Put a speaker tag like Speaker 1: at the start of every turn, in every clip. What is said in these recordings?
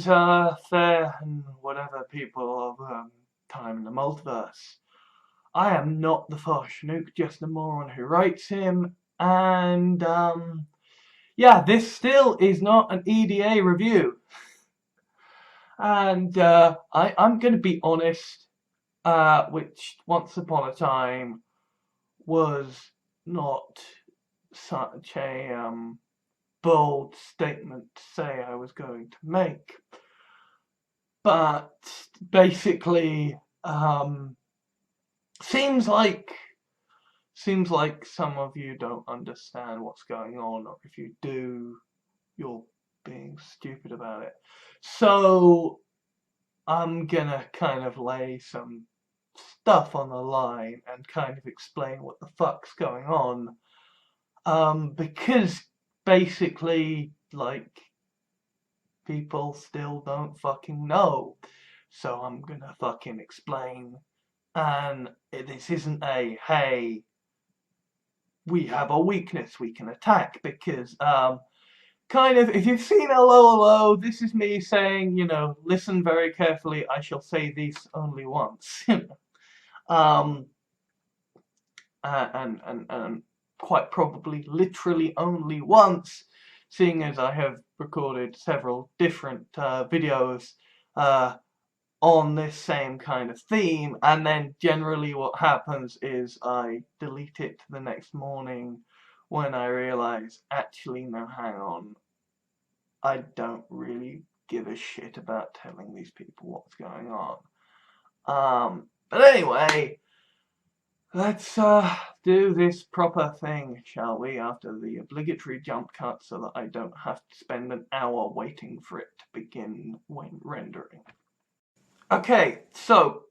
Speaker 1: Greetings, fair and whatever people of time in the multiverse. I am not the Farshnook, just the moron who writes him, and yeah, this still is not an EDA review. And I'm going to be honest, which once upon a time was not such a bold statement to say I was going to make. But basically, seems like some of you don't understand what's going on, or if you do, you're being stupid about it. So I'm gonna kind of lay some stuff on the line and kind of explain what the fuck's going on, because basically, like, people still don't fucking know. So I'm gonna fucking explain. And this isn't a, hey, we have a weakness we can attack, because kind of, if you've seen Hello Hello, this is me saying, you know, listen very carefully, I shall say this only once. and quite probably literally only once, seeing as I have recorded several different videos on this same kind of theme, and then generally what happens is I delete it the next morning when I realise, actually no, hang on, I don't really give a shit about telling these people what's going on. But anyway, let's do this proper thing, shall we, after the obligatory jump cut, so that I don't have to spend an hour waiting for it to begin when rendering. Okay, so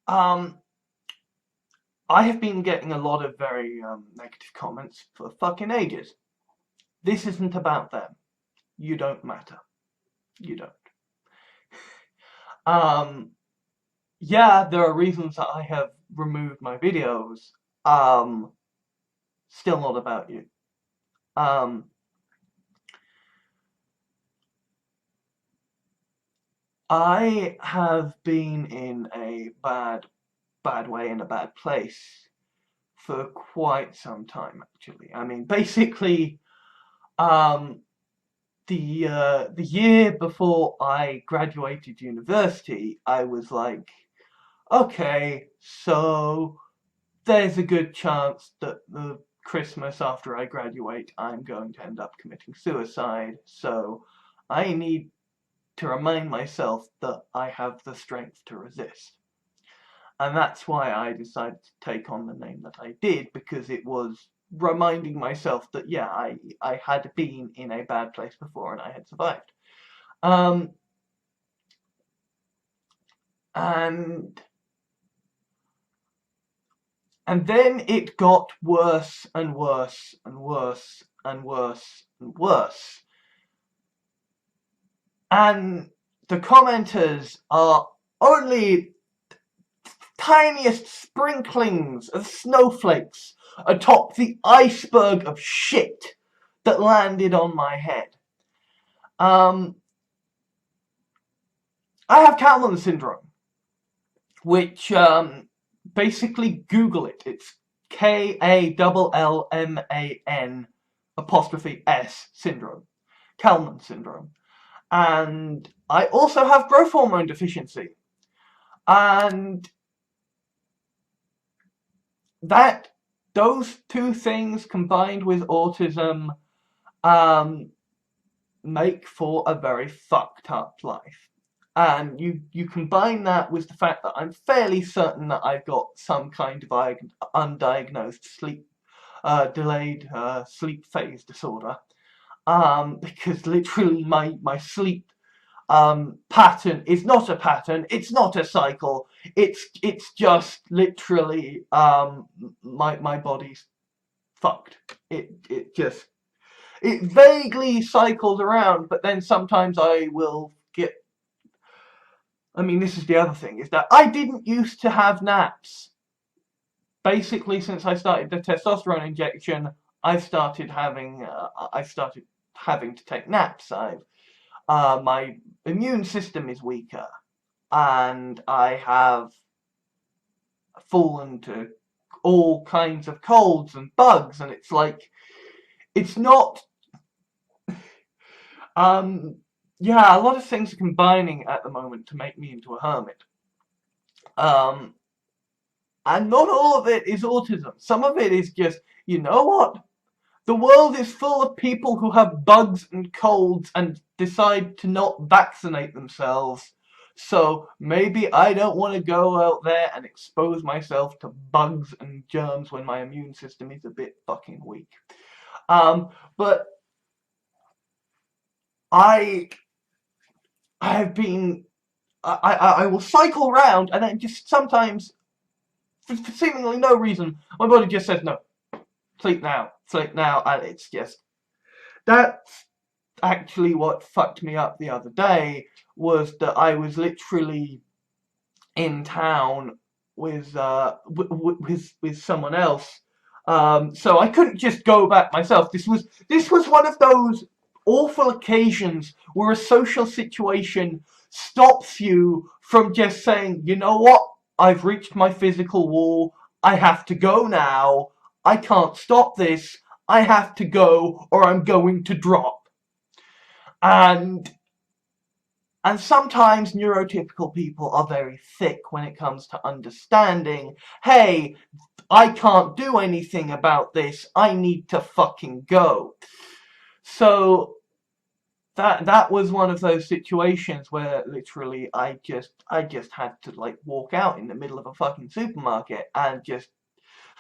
Speaker 1: I have been getting a lot of very negative comments for fucking ages. This isn't about them. You don't matter. You don't. Yeah, there are reasons that I have removed my videos. Still not about you. I have been in a bad way, in a bad place for quite some time, actually. I mean, basically, the year before I graduated university, I was like, okay, so there's a good chance that the Christmas after I graduate, I'm going to end up committing suicide, so I need to remind myself that I have the strength to resist. And that's why I decided to take on the name that I did, because it was reminding myself that, yeah, I had been in a bad place before and I had survived. And then it got worse and worse and worse and worse and worse. And the commenters are only tiniest sprinklings of snowflakes atop the iceberg of shit that landed on my head. I have Kalman syndrome, which basically Google it. It's KALLMAN_S syndrome. Kalman syndrome. And I also have growth hormone deficiency. And those two things combined with autism make for a very fucked up life. And you combine that with the fact that I'm fairly certain that I've got some kind of undiagnosed delayed sleep phase disorder, because literally my sleep pattern is not a pattern, it's not a cycle, it's just literally my body's fucked. It vaguely cycles around, but then sometimes I will get, I mean, this is the other thing, is that I didn't used to have naps. Basically, since I started the testosterone injection, I've started having to take naps. my immune system is weaker, and I have fallen to all kinds of colds and bugs, and it's like, it's not, yeah, a lot of things are combining at the moment to make me into a hermit. Um, and not all of it is autism. Some of it is just, you know what? The world is full of people who have bugs and colds and decide to not vaccinate themselves. So maybe I don't want to go out there and expose myself to bugs and germs when my immune system is a bit fucking weak. But I have been, I will cycle around, and then just sometimes, for seemingly no reason, my body just says no, sleep now, and it's just, that's actually what fucked me up the other day, was that I was literally in town with with someone else, so I couldn't just go back myself. This was one of those awful occasions where a social situation stops you from just saying, you know what, I've reached my physical wall, I have to go now, I can't stop this, I have to go or I'm going to drop. And sometimes neurotypical people are very thick when it comes to understanding, hey, I can't do anything about this, I need to fucking go. So that was one of those situations where literally I just had to like walk out in the middle of a fucking supermarket and just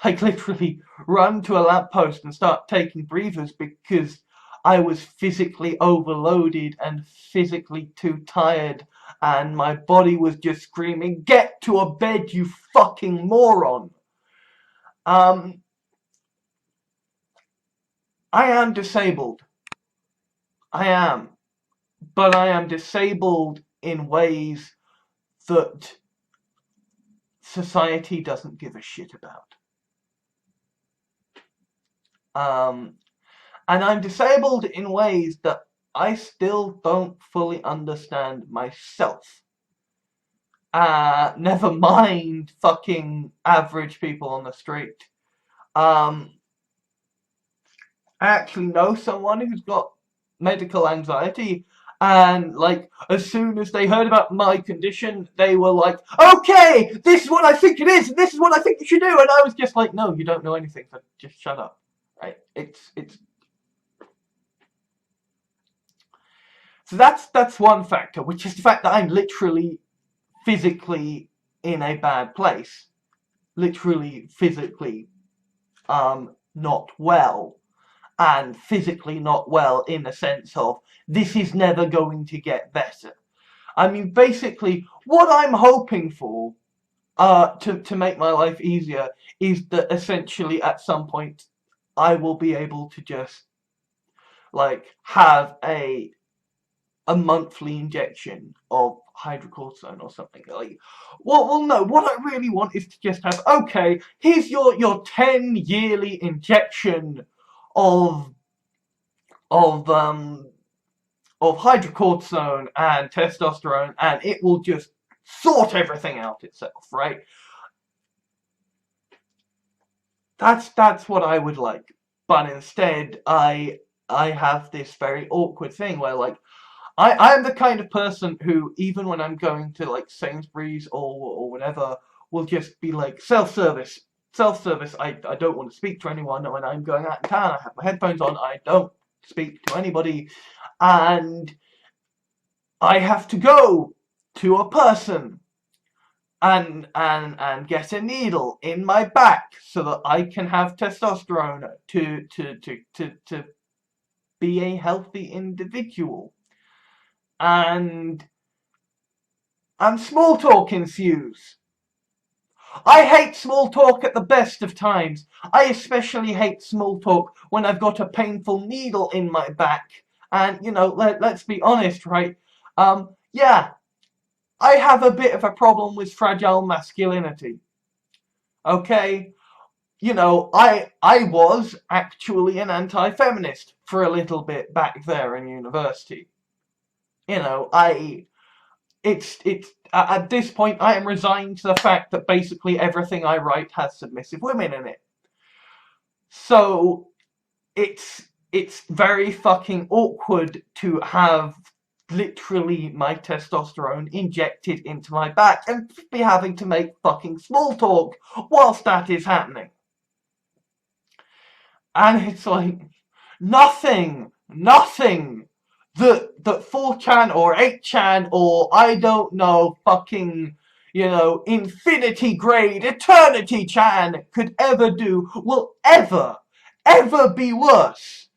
Speaker 1: like literally run to a lamppost and start taking breathers, because I was physically overloaded and physically too tired, and my body was just screaming, get to a bed, you fucking moron. I am disabled. I am. But I am disabled in ways that society doesn't give a shit about. And I'm disabled in ways that I still don't fully understand myself. Never mind fucking average people on the street. I actually know someone who's got medical anxiety, and like as soon as they heard about my condition, they were like, okay, this is what I think it is, and this is what I think you should do. And I was just like, no, you don't know anything, so just shut up. Right? So that's one factor, which is the fact that I'm literally physically in a bad place. Literally physically not well. And physically not well in the sense of, this is never going to get better. I mean, basically, what I'm hoping for to make my life easier is that essentially at some point I will be able to just like have a monthly injection of hydrocortisone or something. Like, well, no, what I really want is to just have, okay, here's your 10 yearly injection of of um of hydrocortisone and testosterone, and it will just sort everything out itself, right? That's what I would like. But instead I have this very awkward thing where like I am the kind of person who, even when I'm going to like Sainsbury's or whatever, will just be like, self-service. Self-service, I don't want to speak to anyone. When I'm going out in town, I have my headphones on, I don't speak to anybody. And I have to go to a person and get a needle in my back so that I can have testosterone to be a healthy individual. And small talk ensues. I hate small talk at the best of times. I especially hate small talk when I've got a painful needle in my back. And, you know, let's be honest, right? Yeah, I have a bit of a problem with fragile masculinity. Okay? You know, I was actually an anti-feminist for a little bit back there in university. You know, it's at this point I am resigned to the fact that basically everything I write has submissive women in it. So it's very fucking awkward to have literally my testosterone injected into my back and be having to make fucking small talk whilst that is happening. And it's like nothing that 4chan or 8chan or I don't know fucking, you know, infinity grade eternity chan could ever do will ever be worse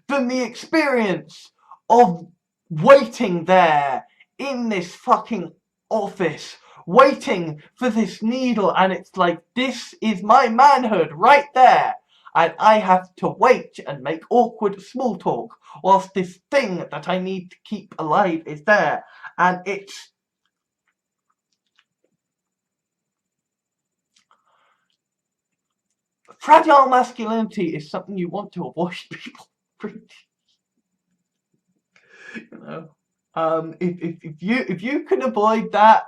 Speaker 1: than the experience of waiting there in this fucking office, waiting for this needle, and it's like, this is my manhood right there, and I have to wait and make awkward small talk whilst this thing that I need to keep alive is there, and it's fragile masculinity is something you want to avoid, people. You know, if you can avoid that,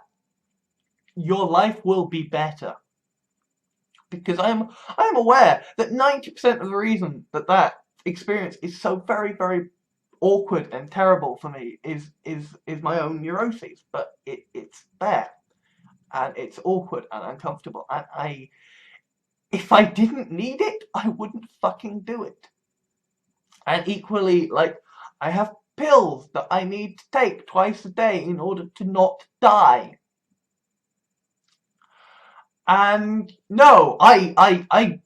Speaker 1: your life will be better. Because I am aware that 90% of the reason that experience is so very, very awkward and terrible for me is my own neuroses. But it's there, and it's awkward and uncomfortable, and if I didn't need it, I wouldn't fucking do it. And equally, like, I have pills that I need to take twice a day in order to not die. And no, I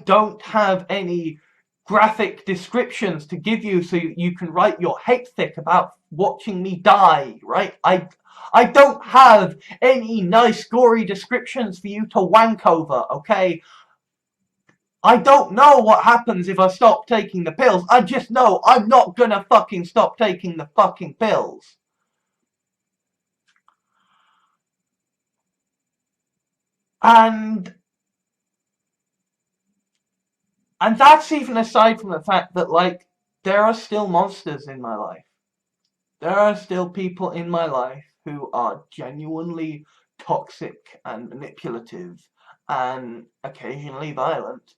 Speaker 1: don't have any graphic descriptions to give you so you can write your hate thick about watching me die, right? I don't have any nice gory descriptions for you to wank over, okay? I don't know what happens if I stop taking the pills. I just know I'm not gonna fucking stop taking the fucking pills. And that's even aside from the fact that, like, there are still monsters in my life. There are still people in my life who are genuinely toxic and manipulative and occasionally violent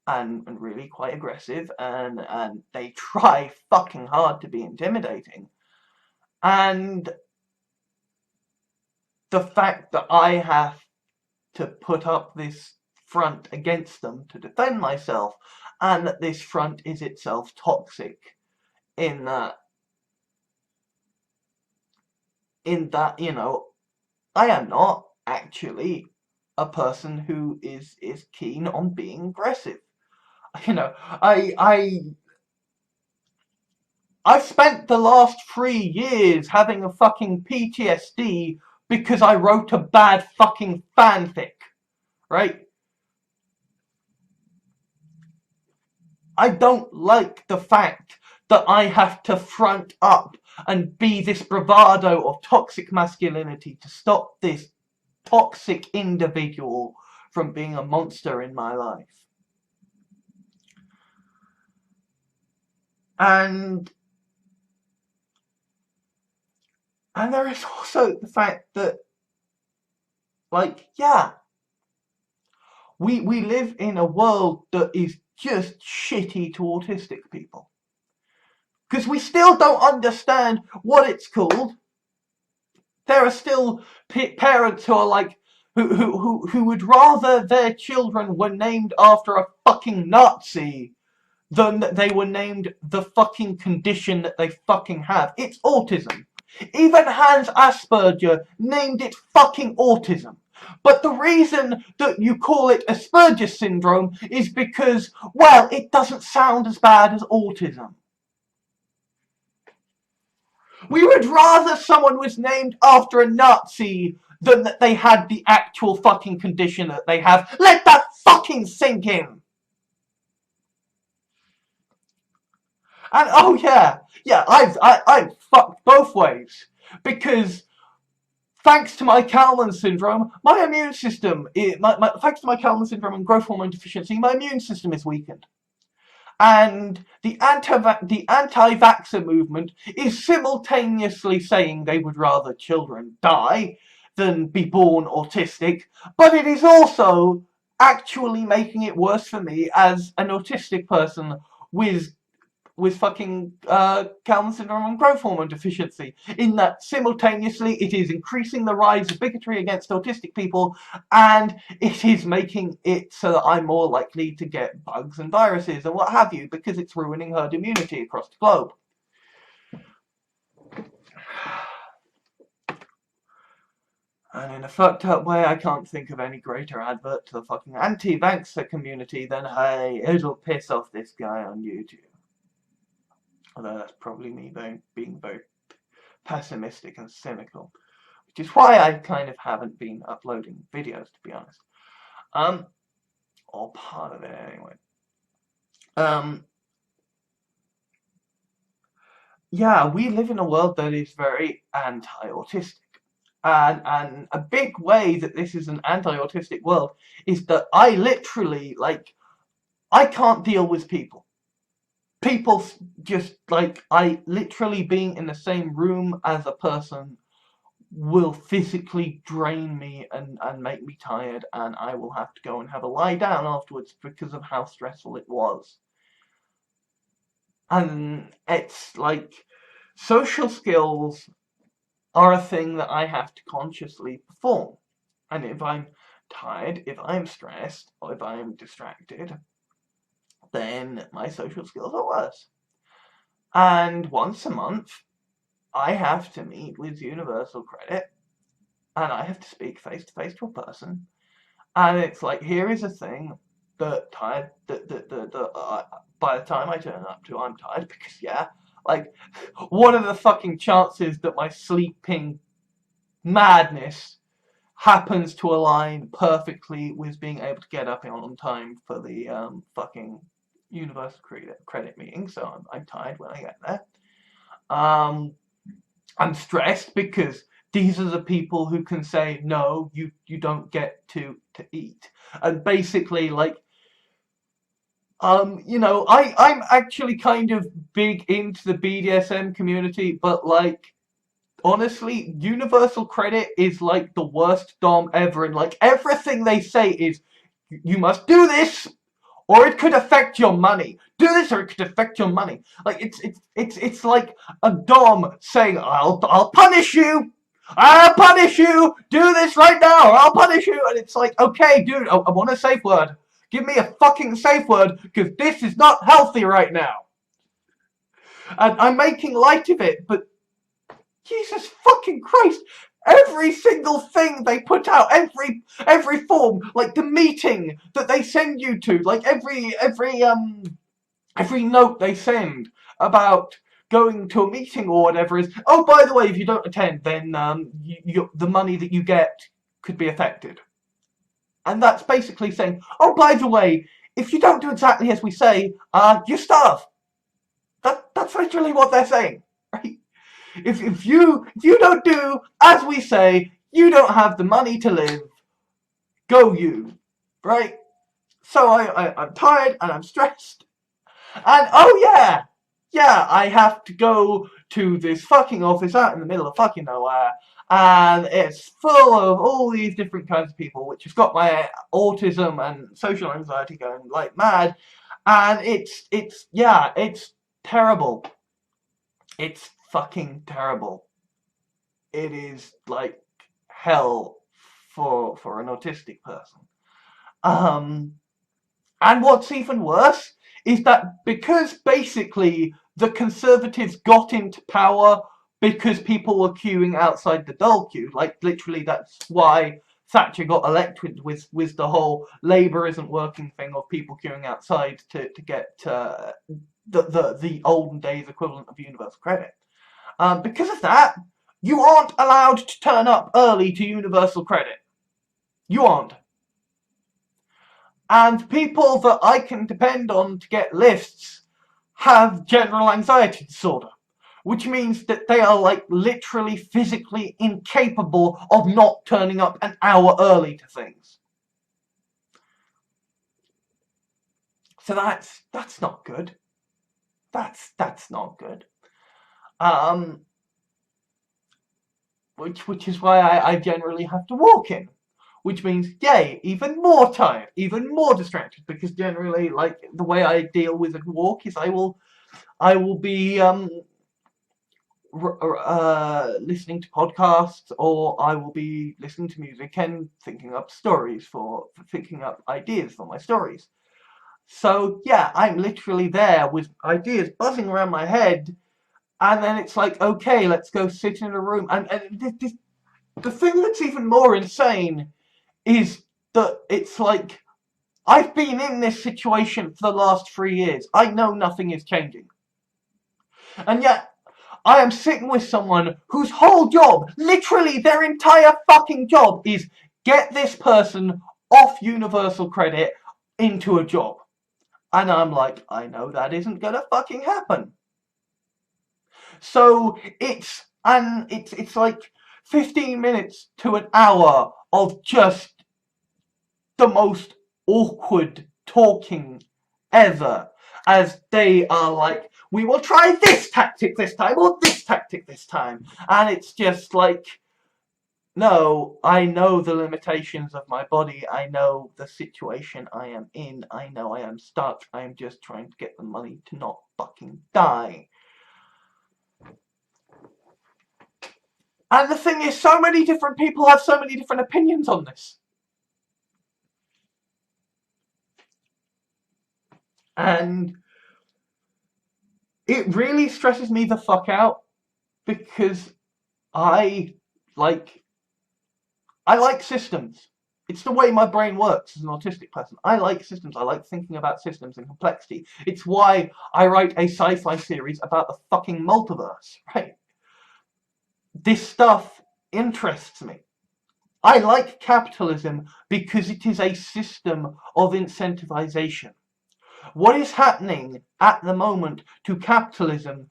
Speaker 1: and really quite aggressive, and they try fucking hard to be intimidating. And the fact that I have to put up this front against them to defend myself, and that this front is itself toxic in that, you know, I am not actually a person who is keen on being aggressive. You know, I've spent the last 3 years having a fucking PTSD because I wrote a bad fucking fanfic, right? I don't like the fact that I have to front up and be this bravado of toxic masculinity to stop this toxic individual from being a monster in my life. And there is also the fact that, like, yeah, we live in a world that is just shitty to autistic people. Because we still don't understand what it's called. There are still parents who are like, who would rather their children were named after a fucking Nazi than that they were named the fucking condition that they fucking have. It's autism. Even Hans Asperger named it fucking autism. But the reason that you call it Asperger's syndrome is because, well, it doesn't sound as bad as autism. We would rather someone was named after a Nazi than that they had the actual fucking condition that they have. Let that fucking sink in. And oh yeah, I've fucked both ways, because thanks to my Kalman syndrome, my immune system, thanks to my Kalman syndrome and growth hormone deficiency, my immune system is weakened. And the anti-vaxxer movement is simultaneously saying they would rather children die than be born autistic, but it is also actually making it worse for me as an autistic person with fucking Down syndrome and growth hormone deficiency, in that simultaneously it is increasing the rise of bigotry against autistic people, and it is making it so that I'm more likely to get bugs and viruses and what have you, because it's ruining herd immunity across the globe. And in a fucked up way, I can't think of any greater advert to the fucking anti-vaxxer community than, hey, it'll piss off this guy on YouTube. Although that's probably me being very pessimistic and cynical, which is why I kind of haven't been uploading videos, to be honest. Or part of it anyway. Yeah, we live in a world that is very anti-autistic. And a big way that this is an anti-autistic world is that I literally, like, I can't deal with people. People just, like, I literally being in the same room as a person will physically drain me and make me tired, and I will have to go and have a lie down afterwards because of how stressful it was. And it's like, social skills are a thing that I have to consciously perform. And if I'm tired, if I'm stressed, or if I'm distracted, then my social skills are worse. And once a month, I have to meet with Universal Credit, and I have to speak face to face to a person. And it's like, here is a thing that tired, by the time I turn up to, I'm tired, because yeah, like, what are the fucking chances that my sleeping madness happens to align perfectly with being able to get up on time for the fucking Universal Credit meeting? So I'm tired when I get there. I'm stressed because these are the people who can say, no, you don't get to eat. And basically, like, you know, I'm actually kind of big into the BDSM community, but, like, honestly, Universal Credit is, like, the worst dom ever, and, like, everything they say is, you must do this, or it could affect your money. Do this, or it could affect your money. Like, it's like a dom saying, I'll punish you. I'll punish you. Do this right now, or I'll punish you. And it's like, okay, dude, I want a safe word. Give me a fucking safe word, because this is not healthy right now. And I'm making light of it, but Jesus fucking Christ, every single thing they put out, every form, like the meeting that they send you to, like every note they send about going to a meeting or whatever is, oh, by the way, if you don't attend, then the money that you get could be affected. And that's basically saying, oh, by the way, if you don't do exactly as we say, you starve. That's literally what they're saying, right? If you don't do as we say, you don't have the money to live. Go you, right? So I'm tired and I'm stressed. And oh yeah, I have to go to this fucking office out in the middle of fucking nowhere, and it's full of all these different kinds of people, which has got my autism and social anxiety going like mad, and it's terrible. It's fucking terrible. It is like hell for an autistic person. And what's even worse is that because basically the Conservatives got into power because people were queuing outside the dole queue, like literally that's why Thatcher got elected with the whole Labour isn't working thing of people queuing outside to get the olden days equivalent of Universal Credit. Because of that, you aren't allowed to turn up early to Universal Credit. You aren't. And people that I can depend on to get lifts have general anxiety disorder, which means that they are like literally physically incapable of not turning up an hour early to things. So that's not good. That's not good. Um, which is why I generally have to walk in. Which means, yay, even more tired, even more distracted, because generally, like, the way I deal with a walk is I will be listening to podcasts, or I will be listening to music and thinking up thinking up ideas for my stories. So yeah, I'm literally there with ideas buzzing around my head, and then it's like, okay, let's go sit in a room. And the thing that's even more insane is that it's like, I've been in this situation for the last 3 years. I know nothing is changing. And yet, I am sitting with someone whose whole job, literally their entire fucking job, is get this person off universal credit into a job. And I'm like, I know that isn't gonna fucking happen. So it's like 15 minutes to an hour of just the most awkward talking ever, as they are like, we will try this tactic this time, or this tactic this time. And it's just like, no, I know the limitations of my body. I know the situation I am in. I know I am stuck. I am just trying to get the money to not fucking die. And the thing is, so many different people have so many different opinions on this. And it really stresses me the fuck out, because I like systems. It's the way my brain works as an autistic person. I like systems. I like thinking about systems and complexity. It's why I write a sci-fi series about the fucking multiverse, right? This stuff interests me. I like capitalism because it is a system of incentivization. What is happening at the moment to capitalism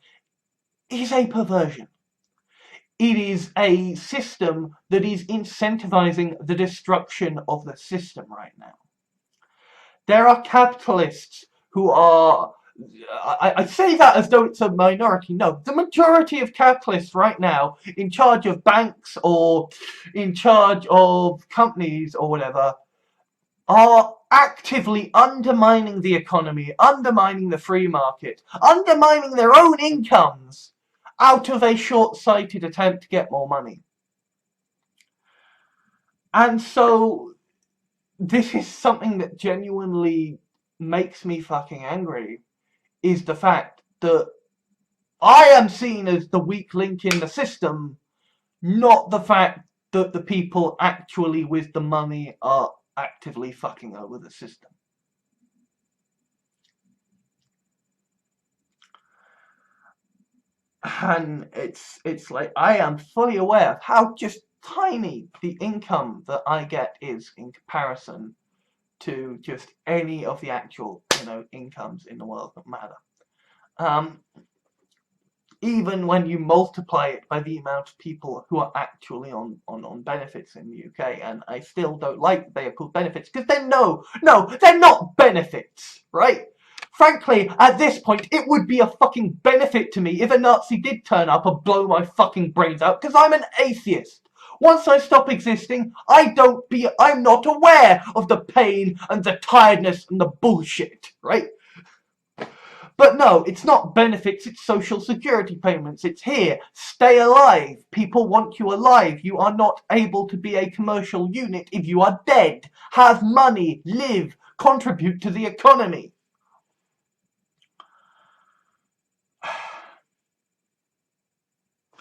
Speaker 1: is a perversion. It is a system that is incentivizing the destruction of the system right now. There are capitalists who are, I say that as though it's a minority. No, the majority of capitalists right now, in charge of banks or in charge of companies or whatever, are actively undermining the economy, undermining the free market, undermining their own incomes out of a short-sighted attempt to get more money. And so this is something that genuinely makes me fucking angry, is the fact that I am seen as the weak link in the system, not the fact that the people actually with the money are actively fucking over the system. And it's like, I am fully aware of how just tiny the income that I get is in comparison to just any of the actual, incomes in the world that matter. Even when you multiply it by the amount of people who are actually on benefits in the UK, and I still don't like that they are called benefits, because they're no, they're not benefits, right? Frankly, at this point, it would be a fucking benefit to me if a Nazi did turn up and blow my fucking brains out, because I'm an atheist. Once I stop existing, I'm not aware of the pain and the tiredness and the bullshit, right? But no, it's not benefits, it's social security payments. It's here. Stay alive. People want you alive. You are not able to be a commercial unit if you are dead. Have money. Live. Contribute to the economy.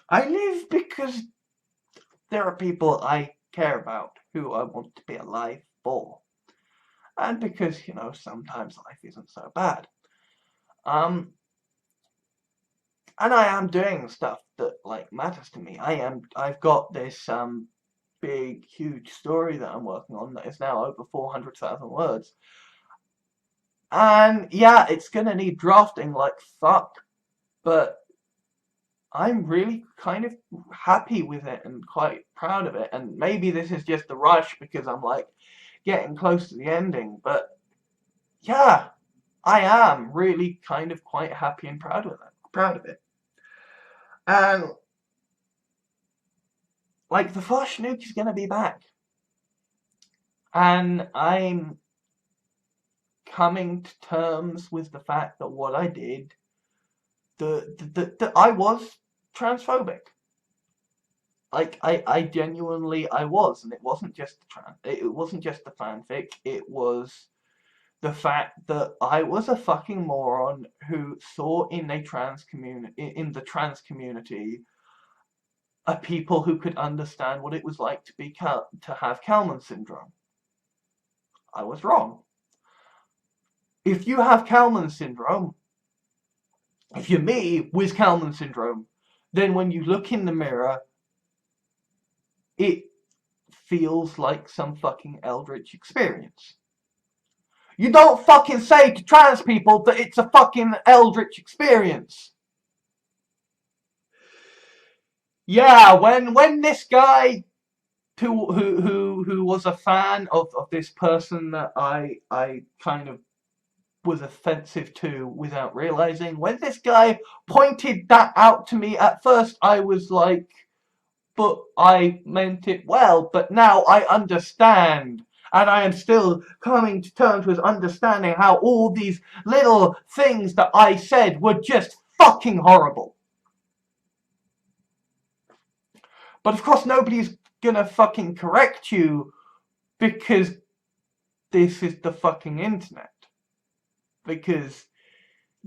Speaker 1: I live because there are people I care about who I want to be alive for. And because, sometimes life isn't so bad. And I am doing stuff that matters to me. I've got this big huge story that I'm working on that is now over 400,000 words. And yeah, it's gonna need drafting like fuck, but I'm really kind of happy with it and quite proud of it. And maybe this is just the rush because I'm getting close to the ending, but yeah, I am really kind of quite happy and proud of it. And like the first nuke is gonna be back. And I'm coming to terms with the fact that what I did, that I was transphobic. Like I genuinely I was, and it wasn't just the fanfic. It was the fact that I was a fucking moron who saw in the trans community a people who could understand what it was like to have Kalman syndrome. I was wrong. If you have Kalman syndrome, if you're me with Kalman syndrome, then when you look in the mirror, it feels like some fucking eldritch experience. You don't fucking say to trans people that it's a fucking eldritch experience. Yeah, when this guy who was a fan of this person that I kind of was offensive to without realizing, when this guy pointed that out to me, at first I was like, but I meant it well, but now I understand. And I am still coming to terms with understanding how all these little things that I said were just fucking horrible. But of course nobody's gonna fucking correct you because this is the fucking internet. Because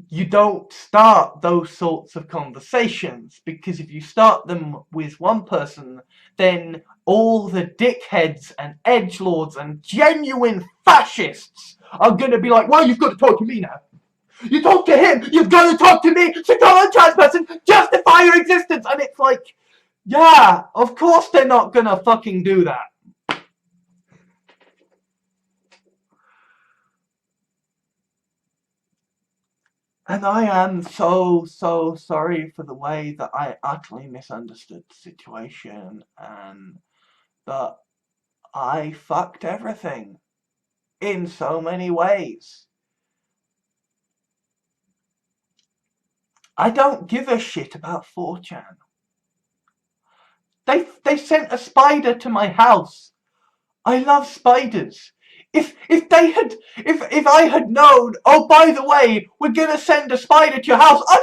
Speaker 1: you don't start those sorts of conversations, because if you start them with one person, then all the dickheads and edgelords and genuine fascists are gonna be like, well, you've got to talk to me now. You talk to him, you've got to talk to me, so come on, trans person, justify your existence. And it's like, yeah, of course they're not gonna fucking do that. And I am so sorry for the way that I utterly misunderstood the situation and that I fucked everything in so many ways. I don't give a shit about 4chan. They sent a spider to my house. I love spiders. If I had known, oh by the way, we're gonna send a spider to your house, I'd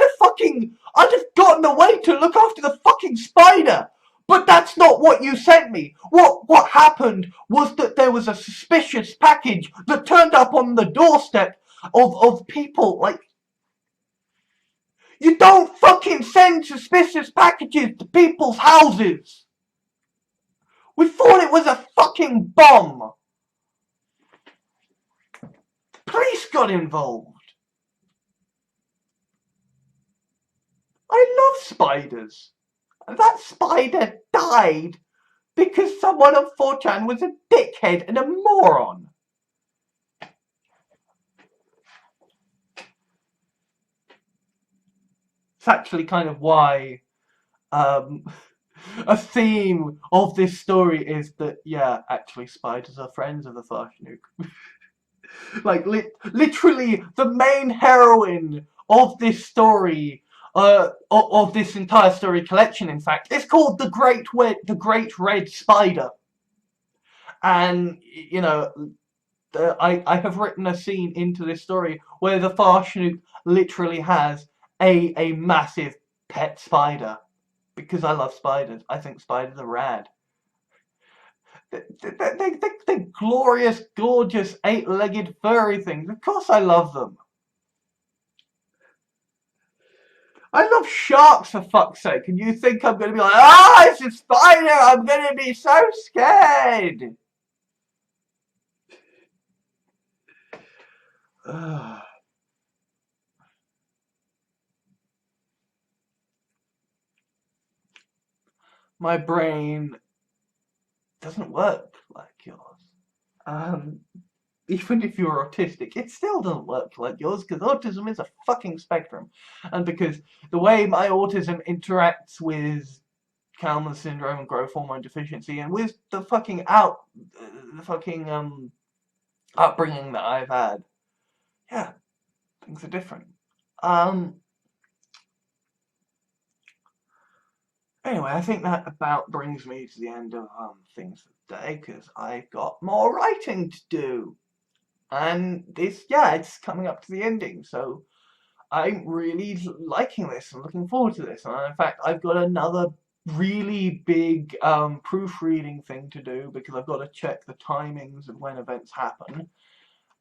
Speaker 1: have gotten away to look after the fucking spider. But that's not what you sent me. What happened was that there was a suspicious package that turned up on the doorstep of people. Like, you don't fucking send suspicious packages to people's houses. We thought it was a fucking bomb. Police got involved. I love spiders. And that spider died because someone on 4chan was a dickhead and a moron. It's actually kind of why a theme of this story is that, yeah, actually spiders are friends of the Flash Nuke. Like, literally, the main heroine of this story, of this entire story collection, in fact, is called the Great Red Spider. And, you know, I have written a scene into this story where the Farshnuk literally has a massive pet spider. Because I love spiders. I think spiders are rad. They're glorious, gorgeous, eight-legged furry things. Of course I love them. I love sharks, for fuck's sake. And you think I'm going to be like, ah, it's a spider. I'm going to be so scared. My brain doesn't work like yours. Even if you're autistic, it still doesn't work like yours, because autism is a fucking spectrum. And because the way my autism interacts with Kalman syndrome and growth hormone deficiency, and with the fucking upbringing that I've had, yeah, things are different. Anyway, I think that about brings me to the end of things for today, because I've got more writing to do. And this, yeah, it's coming up to the ending, so I'm really liking this and looking forward to this. And in fact, I've got another really big proofreading thing to do, because I've got to check the timings of when events happen.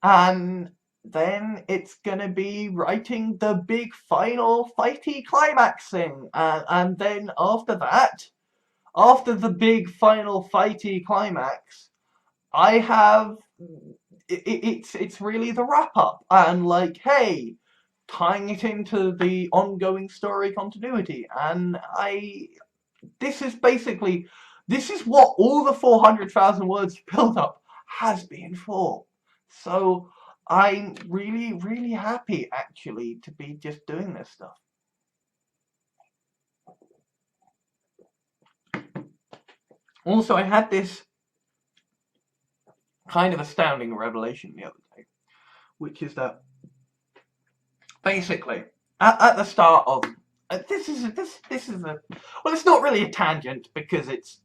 Speaker 1: And then it's gonna be writing the big final fighty climax thing. And then after that, after the big final fighty climax, I have it's really the wrap up, and like, hey, tying it into the ongoing story continuity. And this is what all the 400,000 words build up has been for. So I'm really, really happy actually to be just doing this stuff. Also, I had this kind of astounding revelation the other day, which is that basically at the start of this is a well, it's not really a tangent, because it's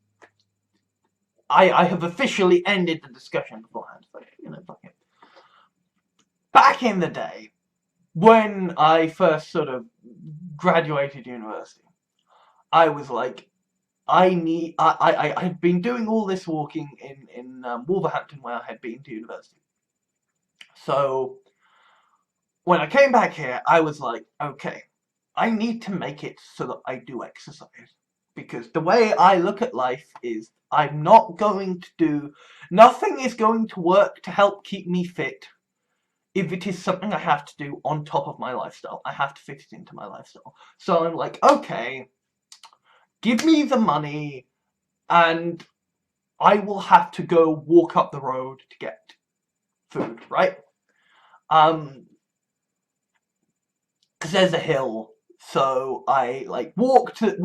Speaker 1: I have officially ended the discussion beforehand, so you know, fuck it. Back in the day, when I first sort of graduated university, I was like, I had been doing all this walking in Wolverhampton, where I had been to university. So when I came back here, I was like, okay, I need to make it so that I do exercise. Because the way I look at life is, I'm not going to do, nothing is going to work to help keep me fit if it is something I have to do on top of my lifestyle. I have to fit it into my lifestyle. So I'm like, okay, give me the money and I will have to go walk up the road to get food, right? Because there's a hill, so I like walk to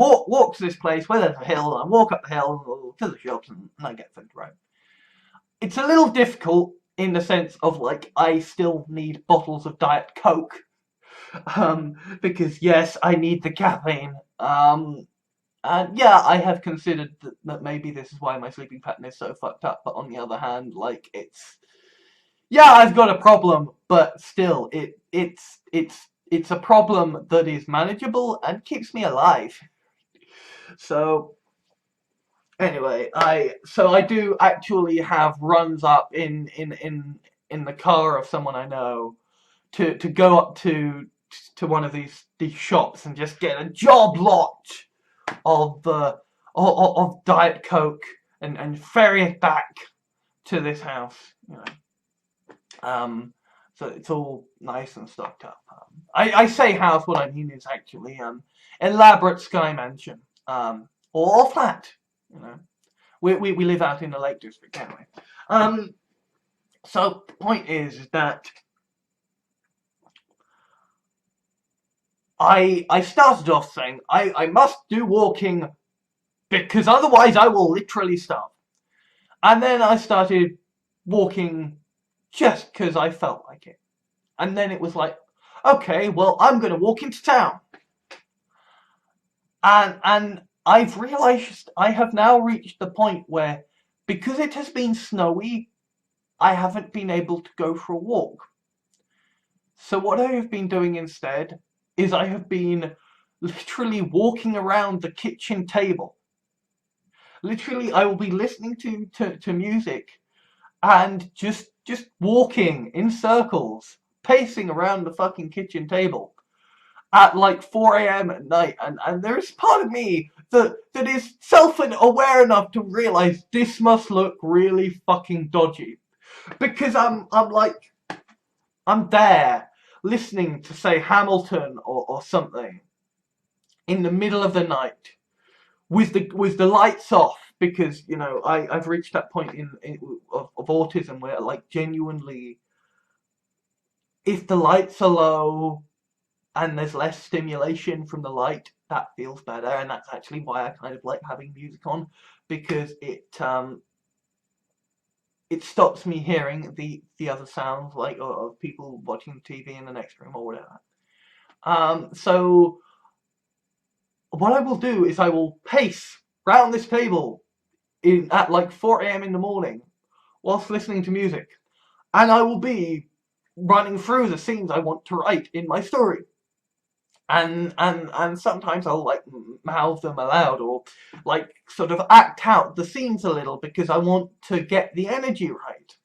Speaker 1: this place where there's a hill, and I walk up the hill to the shops, and I get food, right? It's a little difficult in the sense of, like, I still need bottles of Diet Coke, because yes, I need the caffeine. And yeah, I have considered that maybe this is why my sleeping pattern is so fucked up. But on the other hand, like, yeah, I've got a problem, but still, it's a problem that is manageable and keeps me alive. So anyway, I do actually have runs up in the car of someone I know to go up to one of these shops and just get a job lot of Diet Coke and ferry it back to this house, you know. So it's all nice and stocked up. I say house, what I mean is actually elaborate sky mansion, or flat, you know. We live out in the Lake District anyway. So the point is that I started off saying I must do walking because otherwise I will literally starve. And then I started walking just because I felt like it. And then it was like, okay, well, I'm going to walk into town. And I've realized I have now reached the point where, because it has been snowy, I haven't been able to go for a walk. So what I have been doing instead is I have been literally walking around the kitchen table. Literally, I will be listening to music and just walking in circles, pacing around the fucking kitchen table at like 4 a.m. at night, and there is part of me that is self-aware enough to realize this must look really fucking dodgy, because I'm like, I'm there listening to, say, Hamilton or something in the middle of the night with the lights off, because, you know, I've reached that point of autism where, like, genuinely, if the lights are low and there's less stimulation from the light, that feels better. And that's actually why I kind of like having music on, because it it stops me hearing the other sounds, like of people watching TV in the next room or whatever. So what I will do is I will pace round this table at like 4 a.m. in the morning whilst listening to music, and I will be running through the scenes I want to write in my story. And sometimes I'll like mouth them aloud, or like sort of act out the scenes a little, because I want to get the energy right.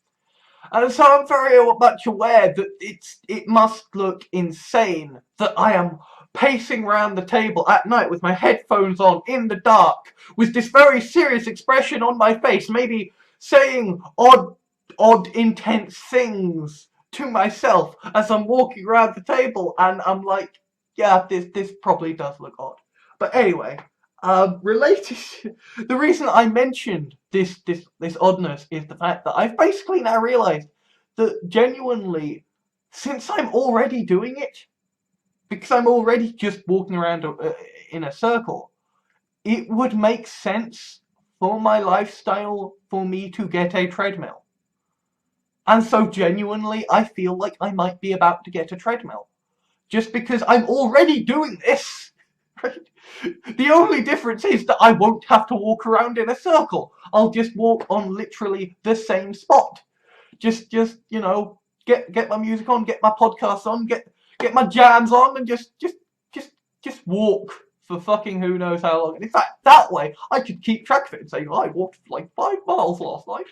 Speaker 1: And so I'm very much aware that it must look insane that I am pacing round the table at night with my headphones on in the dark, with this very serious expression on my face, maybe saying odd intense things to myself as I'm walking around the table, and I'm like, yeah, this probably does look odd. But anyway, related, the reason I mentioned this oddness is the fact that I've basically now realised that genuinely, since I'm already doing it, because I'm already just walking around in a circle, it would make sense for my lifestyle for me to get a treadmill. And so genuinely, I feel like I might be about to get a treadmill. Just because I'm already doing this. Right? The only difference is that I won't have to walk around in a circle. I'll just walk on literally the same spot. Just you know, get my music on, get my podcast on, get my jams on, and just walk for fucking who knows how long. And in fact, that way I could keep track of it and say, I walked like 5 miles last night.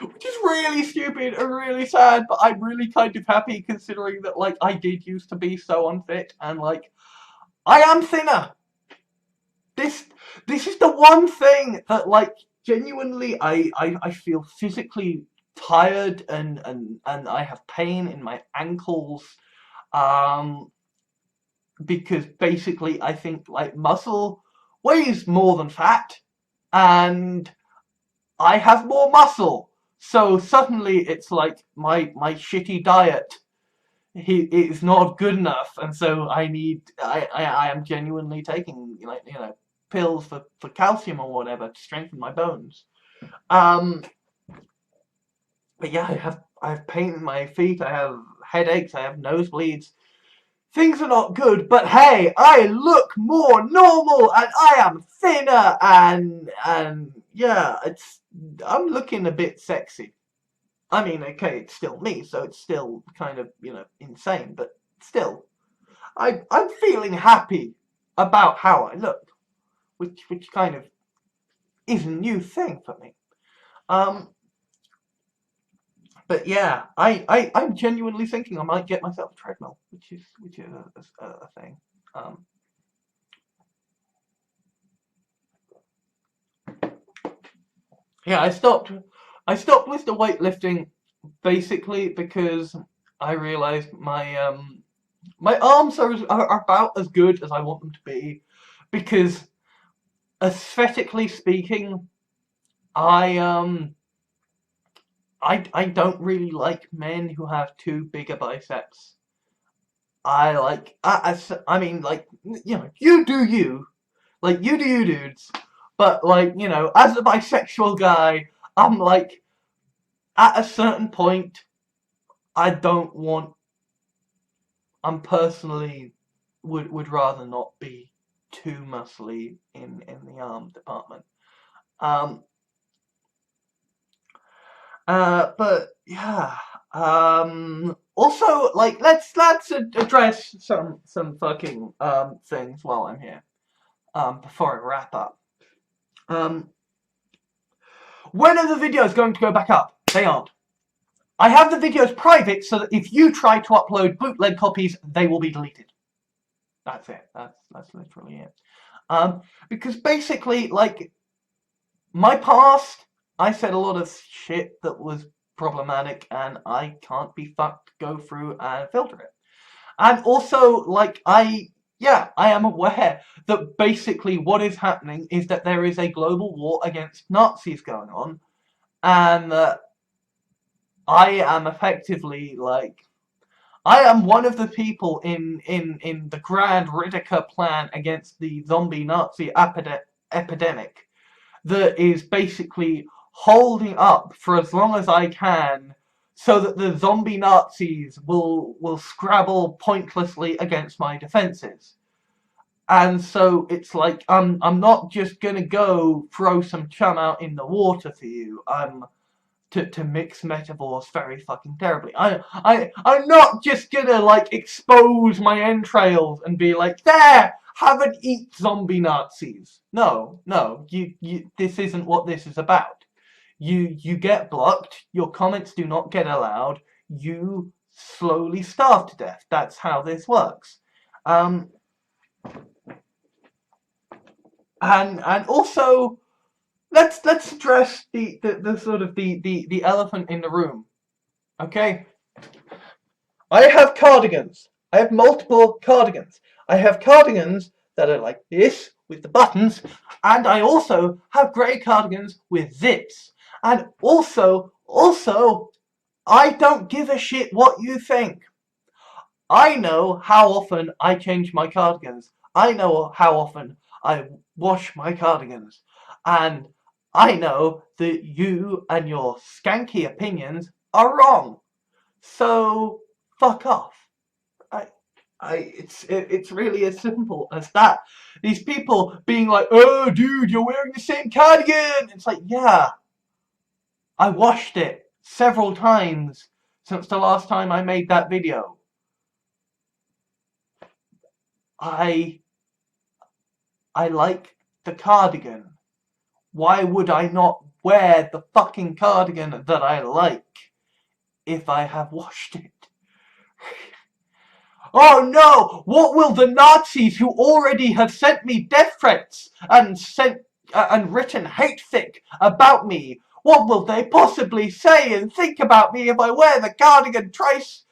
Speaker 1: Which is really stupid and really sad, but I'm really kind of happy considering that, like, I did used to be so unfit, and, like, I am thinner. This is the one thing that, like, genuinely I feel physically tired, and I have pain in my ankles, because basically I think, like, muscle weighs more than fat, and I have more muscle. So suddenly it's like my shitty diet is not good enough, and so I am genuinely taking, like, you know, pills for calcium or whatever to strengthen my bones. But yeah, I have pain in my feet, I have headaches, I have nosebleeds. Things are not good, but hey, I look more normal, and I am thinner, and yeah, I'm looking a bit sexy. I mean, okay, it's still me, so it's still kind of, you know, insane, but still, I'm feeling happy about how I look, which kind of is a new thing for me. But yeah, I'm genuinely thinking I might get myself a treadmill, which is a thing. Yeah, I stopped with the weightlifting basically because I realised my arms are about as good as I want them to be, because aesthetically speaking, I don't really like men who have too big a biceps. I mean, like, you know, you do you, like, you do you, dudes. But, like, you know, as a bisexual guy, I'm like, at a certain point, I don't want, I'm personally would rather not be too muscly in the arm department. But yeah. Also, like, let's address some fucking things while I'm here. Before I wrap up. When are the videos going to go back up? They aren't. I have the videos private so that if you try to upload bootleg copies, they will be deleted. That's it. That's literally it. Because basically, like, my past, I said a lot of shit that was problematic, and I can't be fucked to go through and filter it. And also, like, I am aware that basically what is happening is that there is a global war against Nazis going on, and that I am effectively, like, I am one of the people in the Grand Riddicker plan against the zombie Nazi epidemic that is basically holding up for as long as I can so that the zombie Nazis will scrabble pointlessly against my defenses. And so it's like, I'm not just gonna go throw some chum out in the water for you. To mix metaphors very fucking terribly. I'm not just gonna like expose my entrails and be like, there, have an eat, zombie Nazis. No, this isn't what this is about. You get blocked, your comments do not get allowed, you slowly starve to death. That's how this works. And also, let's address the sort of the elephant in the room. Okay? I have cardigans. I have multiple cardigans. I have cardigans that are like this with the buttons, and I also have grey cardigans with zips. And also, I don't give a shit what you think. I know how often I change my cardigans. I know how often I wash my cardigans. And I know that you and your skanky opinions are wrong. So, fuck off. It's really as simple as that. These people being like, oh dude, you're wearing the same cardigan. It's like, yeah, I washed it several times since the last time I made that video. I like the cardigan. Why would I not wear the fucking cardigan that I like if I have washed it? Oh no! What will the Nazis who already have sent me death threats and written hatefic about me, what will they possibly say and think about me if I wear the cardigan twice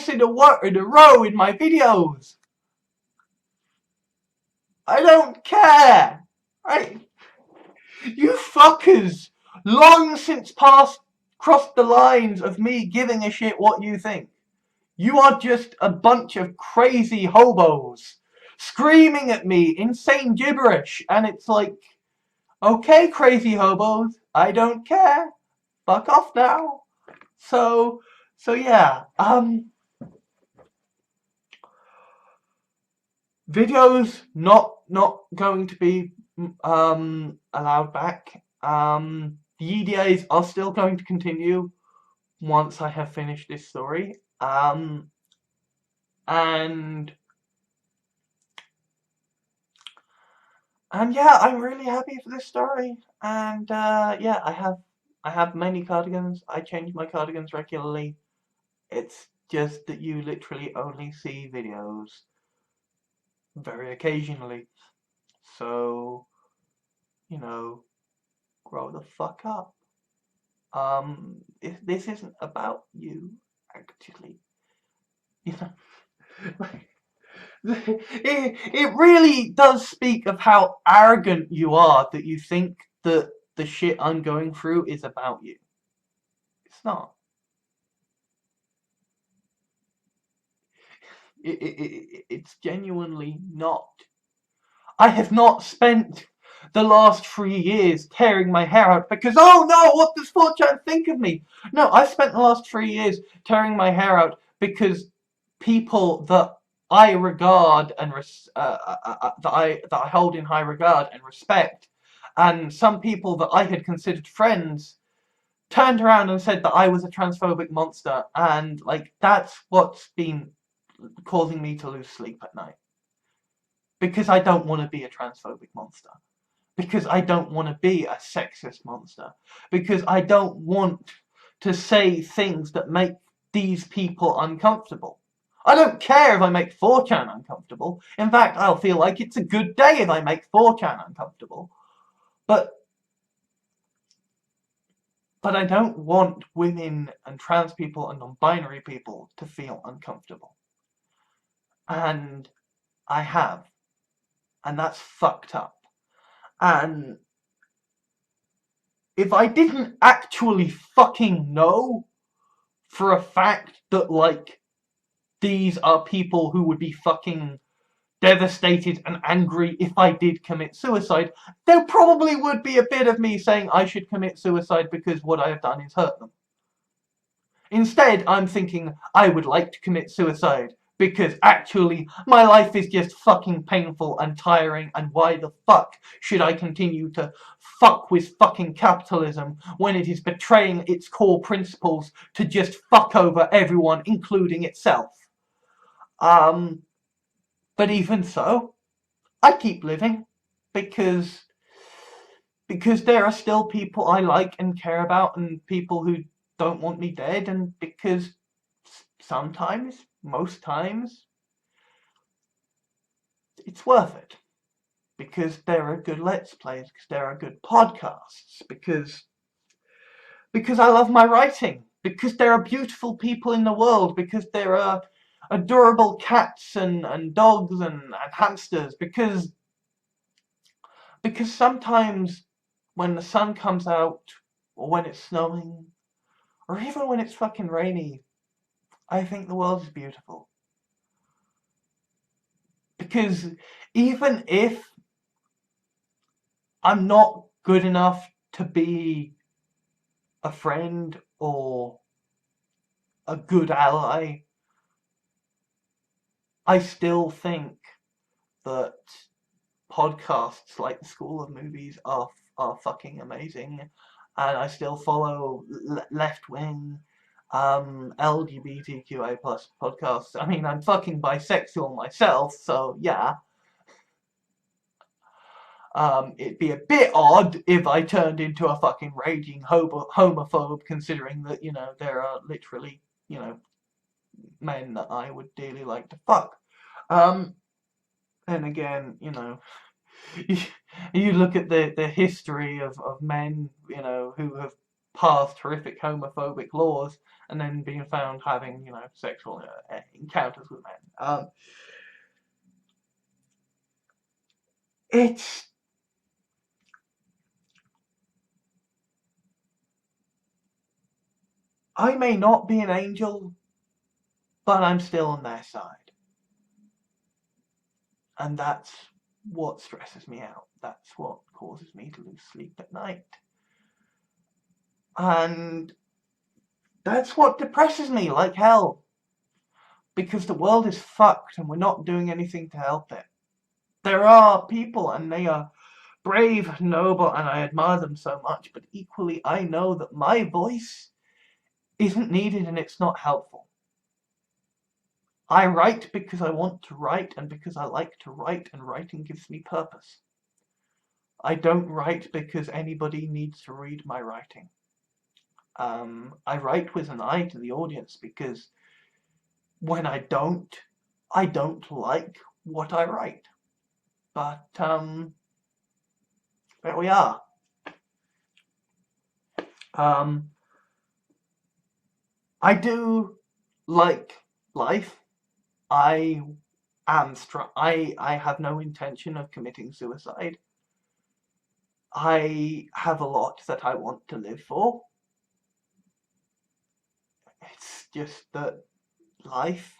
Speaker 1: in a row in my videos? I don't care. You fuckers long since crossed the lines of me giving a shit what you think. You are just a bunch of crazy hobos screaming at me insane gibberish, and it's like, okay, crazy hobos, I don't care. Fuck off now. So yeah, videos not going to be allowed back. The EDAs are still going to continue once I have finished this story. And yeah, I'm really happy for this story. And yeah, I have many cardigans. I change my cardigans regularly. It's just that you literally only see videos very occasionally. So, you know, grow the fuck up. This isn't about you, actually. You know, it really does speak of how arrogant you are that you think that the shit I'm going through is about you. It's not. It's genuinely not. I have not spent the last 3 years tearing my hair out because, oh no, what does 4chan think of me? No, I spent the last 3 years tearing my hair out because people that I regard and that I hold in high regard and respect, and some people that I had considered friends, turned around and said that I was a transphobic monster, and like that's what's been causing me to lose sleep at night. Because I don't want to be a transphobic monster. Because I don't want to be a sexist monster. Because I don't want to say things that make these people uncomfortable. I don't care if I make 4chan uncomfortable. In fact, I'll feel like it's a good day if I make 4chan uncomfortable. But I don't want women and trans people and non-binary people to feel uncomfortable. And I have. And that's fucked up. And if I didn't actually fucking know for a fact that, like, these are people who would be fucking devastated and angry if I did commit suicide, there probably would be a bit of me saying I should commit suicide because what I have done is hurt them. Instead, I'm thinking I would like to commit suicide because actually my life is just fucking painful and tiring, and why the fuck should I continue to fuck with fucking capitalism when it is betraying its core principles to just fuck over everyone, including itself? But even so, I keep living because there are still people I like and care about, and people who don't want me dead, and because sometimes, most times, it's worth it. Because there are good Let's Plays, because there are good podcasts, because I love my writing, because there are beautiful people in the world, because there are adorable cats and dogs and hamsters, because sometimes when the sun comes out, or when it's snowing, or even when it's fucking rainy, I think the world is beautiful. Because even if I'm not good enough to be a friend or a good ally, I still think that podcasts like the School of Movies are fucking amazing, and I still follow left wing LGBTQA plus podcasts. I mean, I'm fucking bisexual myself, so yeah. It'd be a bit odd if I turned into a fucking raging homophobe, considering that, you know, there are literally, you know, men that I would dearly like to fuck. And again, you know, you look at the history of men, you know, who have passed horrific homophobic laws and then being found having, you know, sexual encounters with men. I may not be an angel, but I'm still on their side. And that's what stresses me out. That's what causes me to lose sleep at night. And that's what depresses me like hell. Because the world is fucked and we're not doing anything to help it. There are people and they are brave, noble, and I admire them so much, but equally I know that my voice isn't needed and it's not helpful. I write because I want to write and because I like to write, and writing gives me purpose. I don't write because anybody needs to read my writing. I write with an eye to the audience because when I don't like what I write. But, there we are. I do like life. I have no intention of committing suicide. I have a lot that I want to live for. It's just that life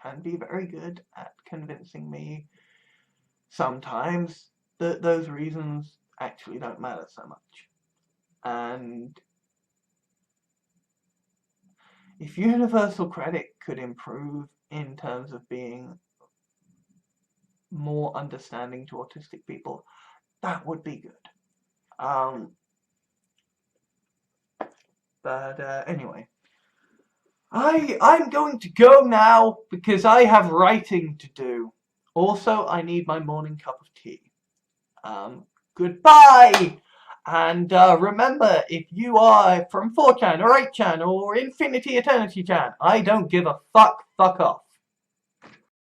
Speaker 1: can be very good at convincing me sometimes that those reasons actually don't matter so much. And if universal credit could improve in terms of being more understanding to autistic people, that would be good. But anyway, I'm going to go now because I have writing to do. Also, I need my morning cup of tea. Goodbye! And remember, if you are from 4chan or 8chan or Infinity Eternity Chan, I don't give a fuck off.